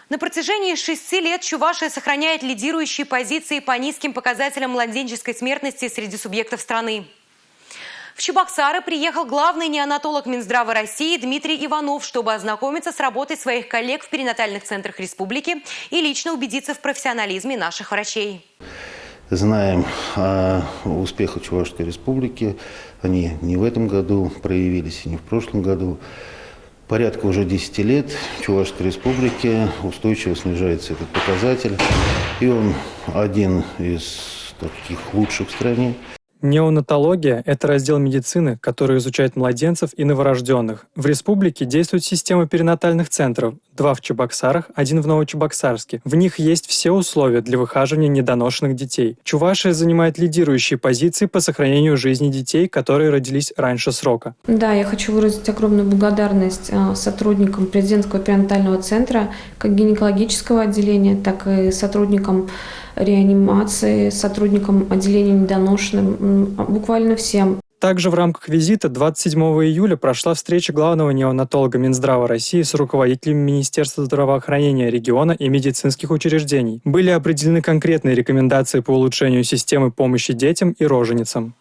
На протяжении 6 лет Чувашия сохраняет лидирующие позиции по низким показателям младенческой смертности среди субъектов страны. В Чебоксары приехал главный неонатолог Минздрава России Дмитрий Иванов, чтобы ознакомиться с работой своих коллег в перинатальных центрах республики и лично убедиться в профессионализме наших врачей. Знаем о успехах Чувашской республики. Они не в этом году проявились, и не в прошлом году. Порядка уже 10 лет в Чувашской республике устойчиво снижается этот показатель. И он один из таких лучших в стране. Неонатология – это раздел медицины, который изучает младенцев и новорожденных. В республике действует система перинатальных центров, 2 в Чебоксарах, 1 в Новочебоксарске. В них есть все условия для выхаживания недоношенных детей. Чувашия занимает лидирующие позиции по сохранению жизни детей, которые родились раньше срока. Да, я хочу выразить огромную благодарность сотрудникам президентского перинатального центра, как гинекологического отделения, так и сотрудникам реанимации, сотрудникам отделения недоношенным, буквально всем. Также в рамках визита 27 июля прошла встреча главного неонатолога Минздрава России с руководителями Министерства здравоохранения региона и медицинских учреждений. Были определены конкретные рекомендации по улучшению системы помощи детям и роженицам.